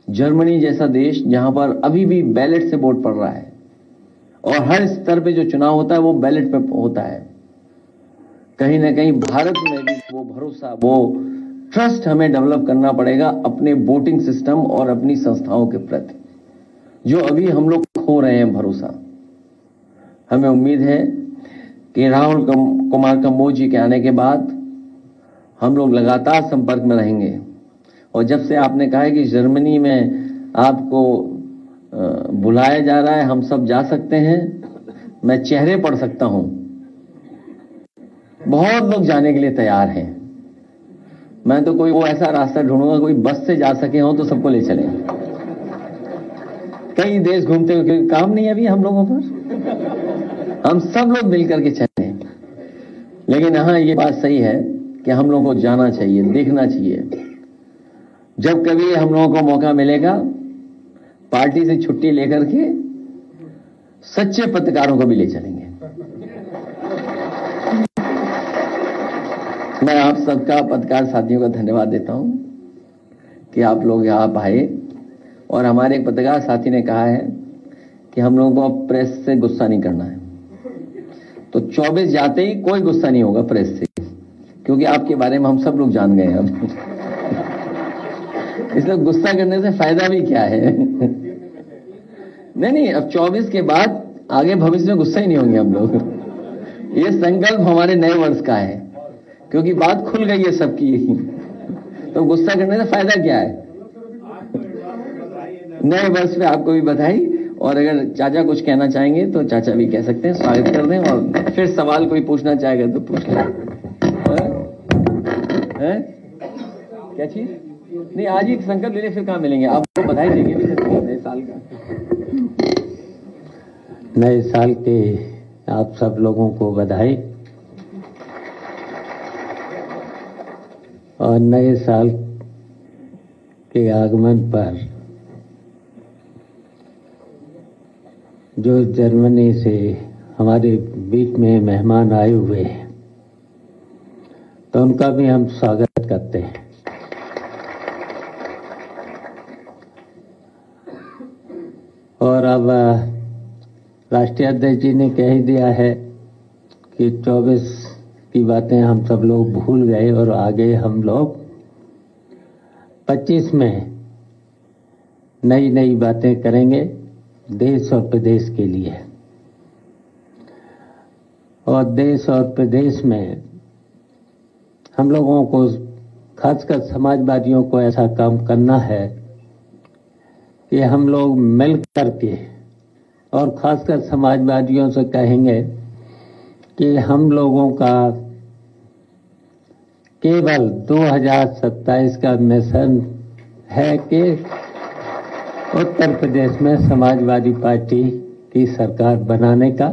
Germany जैसा देश जहां पर अभी भी बैलेट से वोट पड़ रहा है और हर स्तर पे जो चुनाव होता है वो बैलेट पे होता है, कहीं ना कहीं भारत में भी वो भरोसा, वो ट्रस्ट हमें डेवलप करना पड़ेगा अपने वोटिंग सिस्टम और अपनी संस्थाओं के प्रति, जो अभी हम लोग खो रहे हैं भरोसा। हमें उम्मीद है कि राहुल कुमार कंबोज जी के आने के बाद हम लोग लगातार संपर्क में रहेंगे। और जब से आपने कहा है कि जर्मनी में आपको बुलाया जा रहा है, हम सब जा सकते हैं, मैं चेहरे पढ़ सकता हूं, बहुत लोग जाने के लिए तैयार हैं। मैं तो कोई वो ऐसा रास्ता ढूंढूंगा, कोई बस से जा सके हो तो सबको ले चलें। कई देश घूमते हुए, क्योंकि काम नहीं है अभी हम लोगों पर, हम सब लोग मिलकर के चलें। लेकिन हाँ, ये बात सही है कि हम लोगों को जाना चाहिए, देखना चाहिए। जब कभी हम लोगों को मौका मिलेगा, पार्टी से छुट्टी लेकर के सच्चे पत्रकारों को भी ले चलेंगे। मैं आप सबका, पत्रकार साथियों का धन्यवाद देता हूं कि आप लोग यहां आए। और हमारे एक पत्रकार साथी ने कहा है कि हम लोगों को अब प्रेस से गुस्सा नहीं करना है, तो 24 जाते ही कोई गुस्सा नहीं होगा प्रेस से, क्योंकि आपके बारे में हम सब लोग जान गए हैं अब। इसलिए गुस्सा करने से फायदा भी क्या है। नहीं, अब 24 के बाद आगे भविष्य में गुस्सा ही नहीं होंगे हम लोग। ये संकल्प हमारे नए वर्ष का है, क्योंकि बात खुल गई है सबकी। तो गुस्सा करने से फायदा क्या है। नए वर्ष में आपको भी बधाई। और अगर चाचा कुछ कहना चाहेंगे तो चाचा भी कह सकते हैं, स्वागत कर दें। और फिर सवाल कोई पूछना चाहेगा तो पूछ लें। क्या चीज नहीं, आज ही संकल्प ले ले, फिर कहाँ मिलेंगे। आपको बधाई देंगे भी नए साल का। नए साल के आप सब लोगों को बधाई। और नए साल के आगमन पर जो जर्मनी से हमारे बीच में मेहमान आए हुए हैं, तो उनका भी हम स्वागत करते हैं। और अब राष्ट्रीय अध्यक्ष जी ने कह ही दिया है कि 24 की बातें हम सब लोग भूल गए और आगे हम लोग 25 में नई नई बातें करेंगे देश और प्रदेश के लिए। और देश और प्रदेश में हम लोगों को, खासकर समाजवादियों को, ऐसा काम करना है कि हम लोग मिल करके, और खासकर समाजवादियों से कहेंगे कि हम लोगों का केवल 2027 का मिशन है कि उत्तर प्रदेश में समाजवादी पार्टी की सरकार बनाने का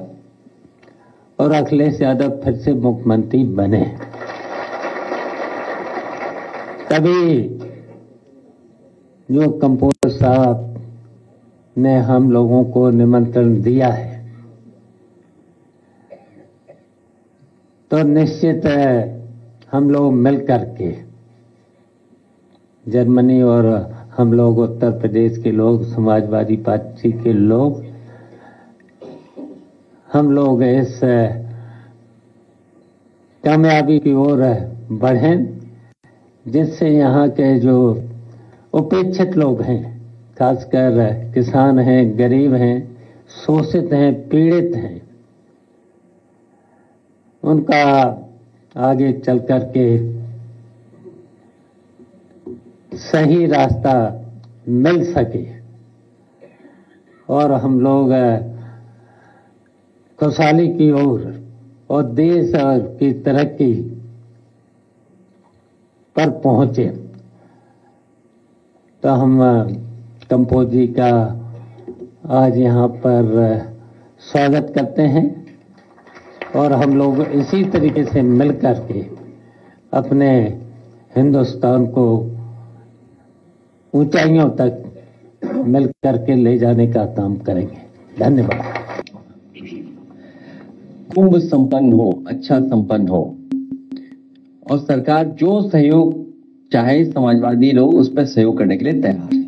और अखिलेश यादव फिर से मुख्यमंत्री बने। तभी जो कंपोज साहब ने हम लोगों को निमंत्रण दिया है, तो निश्चित है हम लोग मिलकर के, जर्मनी और हम लोग, उत्तर प्रदेश के लोग, समाजवादी पार्टी के लोग, हम लोग इस कामयाबी की ओर बढ़ें, जिससे यहाँ के जो उपेक्षित लोग हैं, खासकर किसान हैं, गरीब हैं, शोषित हैं, पीड़ित हैं, उनका आगे चल कर के सही रास्ता मिल सके और हम लोग खुशहाली की ओर और देश की तरक्की पर पहुंचे। तो हम कंपोज जी का आज यहाँ पर स्वागत करते हैं और हम लोग इसी तरीके से मिलकर के अपने हिंदुस्तान को ऊंचाइयों तक मिलकर के ले जाने का काम करेंगे। धन्यवाद। कुंभ संपन्न हो, अच्छा संपन्न हो, और सरकार जो सहयोग चाहे समाजवादी लोग उस पर सहयोग करने के लिए तैयार है।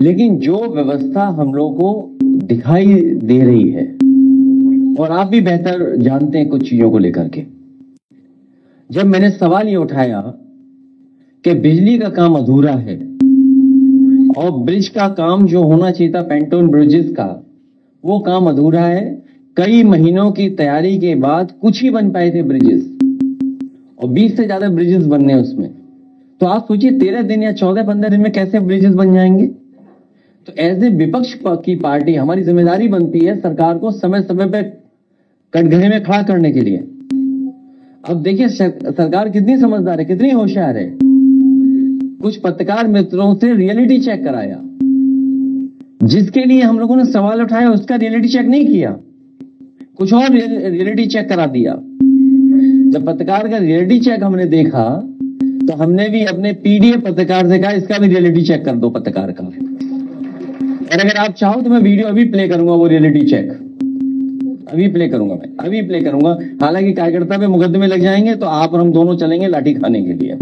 लेकिन जो व्यवस्था हम लोग को दिखाई दे रही है, और आप भी बेहतर जानते हैं कुछ चीजों को लेकर के, जब मैंने सवाल ये उठाया कि बिजली का काम अधूरा है और ब्रिज का काम जो होना चाहिए था, पेंटोन ब्रिजेस का, वो काम अधूरा है। कई महीनों की तैयारी के बाद कुछ ही बन पाए थे ब्रिजेस, और 20 से ज्यादा ब्रिजेस बनने उसमें। तो आप सोचिए 13 दिन या 14-15 दिन में कैसे ब्रिजेस बन जाएंगे। तो ऐसे विपक्ष की पार्टी, हमारी जिम्मेदारी बनती है सरकार को समय समय पे कटघरे में खड़ा करने के लिए। अब देखिए सरकार कितनी समझदार है, कितनी होशियार है। कुछ पत्रकार मित्रों से रियलिटी चेक कराया, जिसके लिए हम लोगों ने सवाल उठाया उसका रियलिटी चेक नहीं किया, कुछ और रियलिटी चेक करा दिया। जब पत्रकार का रियलिटी चेक हमने देखा तो हमने भी अपने पीडीएफ पत्रकार से कहा इसका भी रियलिटी चेक कर दो पत्रकार का। और अगर आप चाहो तो मैं वीडियो अभी प्ले करूंगा, वो रियलिटी चेक अभी प्ले करूंगा, मैं अभी प्ले करूंगा। हालांकि कार्यकर्ता पे मुकदमे लग जाएंगे तो आप और हम दोनों चलेंगे लाठी खाने के लिए।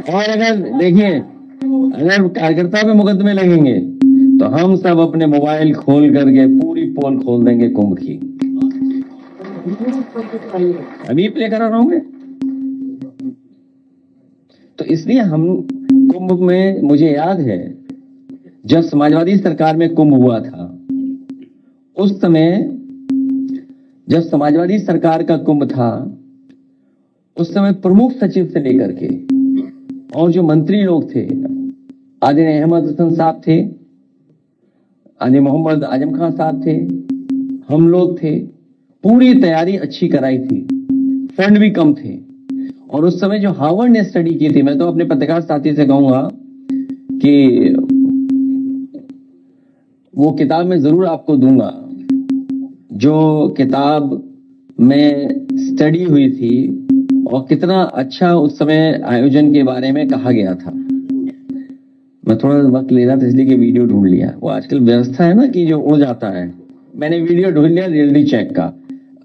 और अगर देखिए, अगर कार्यकर्ता पे मुकदमे लगेंगे तो हम सब अपने मोबाइल खोल करके पूरी पोल खोल देंगे कुंभ की। अभी प्ले करा रहा हूं मैं। तो इसलिए हम कुंभ में, मुझे याद है जब समाजवादी सरकार में कुंभ हुआ था, उस समय जब समाजवादी सरकार का कुंभ था, उस समय प्रमुख सचिव से लेकर के और जो मंत्री लोग थे, आदिल अहमद हसन साहब थे, आदि मोहम्मद आजम खान साहब थे, हम लोग थे, पूरी तैयारी अच्छी कराई थी, फंड भी कम थे। और उस समय जो हार्वर्ड ने स्टडी की थी, मैं तो अपने पत्रकार साथी से कहूंगा कि वो किताब मैं जरूर आपको दूंगा, जो किताब में स्टडी हुई थी और कितना अच्छा उस समय आयोजन के बारे में कहा गया था। मैं थोड़ा वक्त ले रहा था इसलिए कि वीडियो ढूंढ लिया। वो आजकल व्यवस्था है ना कि जो उड़ जाता है। मैंने वीडियो ढूंढ लिया रियलिटी चेक का।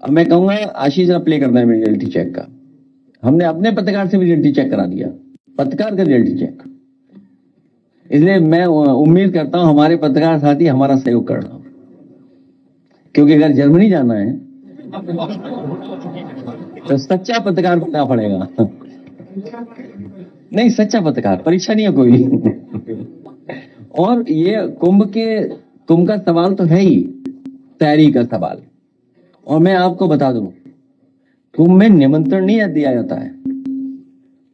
अब मैं कहूंगा आशीष जरा प्ले करना है रियलिटी चेक का। हमने अपने पत्रकार से भी रियलिटी चेक करा दिया, पत्रकार का रियलिटी चेक। इसलिए मैं उम्मीद करता हूं हमारे पत्रकार साथी हमारा सहयोग करना, क्योंकि अगर जर्मनी जाना है तो सच्चा पत्रकार बनना पड़ेगा। नहीं, सच्चा पत्रकार, परीक्षा नहीं है कोई। और ये कुंभ का सवाल तो है ही, तैयारी का सवाल। और मैं आपको बता दूं, कुंभ में निमंत्रण नहीं दिया जाता है।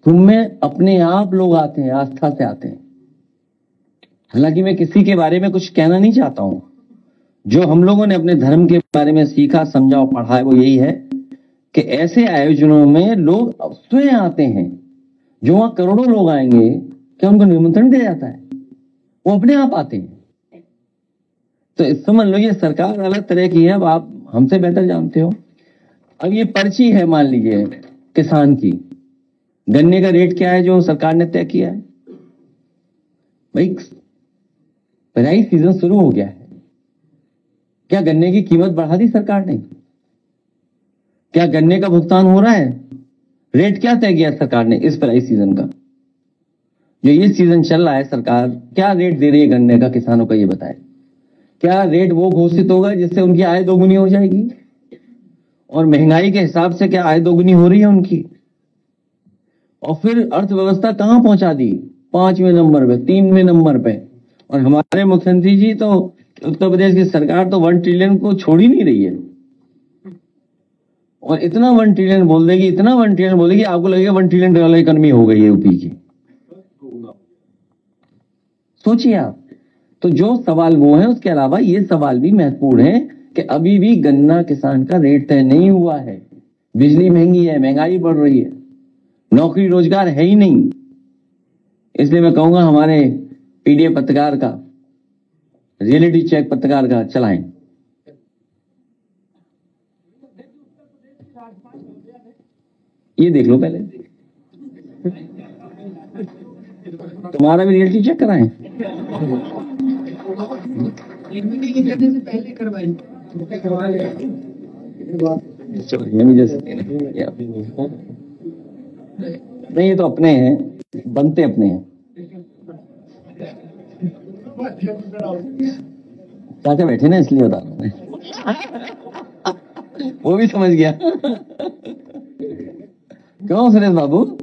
कुंभ में अपने आप लोग आते हैं, आस्था से आते हैं। हालांकि मैं किसी के बारे में कुछ कहना नहीं चाहता हूं। जो हम लोगों ने अपने धर्म के बारे में सीखा, समझा और पढ़ा है, वो यही है कि ऐसे आयोजनों में लोग स्वयं आते हैं। जो वहां करोड़ों लोग आएंगे, क्या उनको निमंत्रण दिया जाता है? वो अपने आप आते हैं। तो इस समझ लो ये सरकार अलग तरह की है, अब आप हमसे बेहतर जानते हो। अब ये पर्ची है, मान लीजिए किसान की, गन्ने का रेट क्या है जो सरकार ने तय किया है। भाई पेराई सीजन शुरू हो गया है, क्या गन्ने की कीमत बढ़ा दी सरकार ने? क्या गन्ने का भुगतान हो रहा है? रेट क्या तय किया सरकार ने इस पेराई सीजन का? जो ये सीजन चल रहा है, सरकार क्या रेट दे रही है गन्ने का किसानों का, ये बताए। क्या रेट वो घोषित होगा जिससे उनकी आय दोगुनी हो जाएगी? और महंगाई के हिसाब से क्या आय दोगुनी हो रही है उनकी? और फिर अर्थव्यवस्था कहां पहुंचा दी? 5वें नंबर पे, 3वें नंबर पे। और हमारे मुख्यमंत्री जी तो, उत्तर प्रदेश की सरकार तो 1 ट्रिलियन को छोड़ ही नहीं रही है। और इतना 1 ट्रिलियन बोल देगी, इतना 1 ट्रिलियन बोलेगी, आपको लगेगा 1 ट्रिलियन डॉलर इकोनॉमी हो गई है यूपी की। सोचिए आप। तो जो सवाल वो है, उसके अलावा ये सवाल भी महत्वपूर्ण है कि अभी भी गन्ना किसान का रेट तय नहीं हुआ है। बिजली महंगी है, महंगाई बढ़ रही है, नौकरी रोजगार है ही नहीं। इसलिए मैं कहूंगा हमारे पीडीएफ पत्रकार का, रियलिटी चेक पत्रकार का चलाएं। ये देख लो पहले, तुम्हारा भी रियलिटी चेक कराएं। करने से पहले करवाएं। नहीं, ये तो अपने हैं, बनते अपने हैं। चाचा बैठे ना इसलिए बता रहा हूं मैं। वो भी समझ गया। क्यों सुरेश बाबू?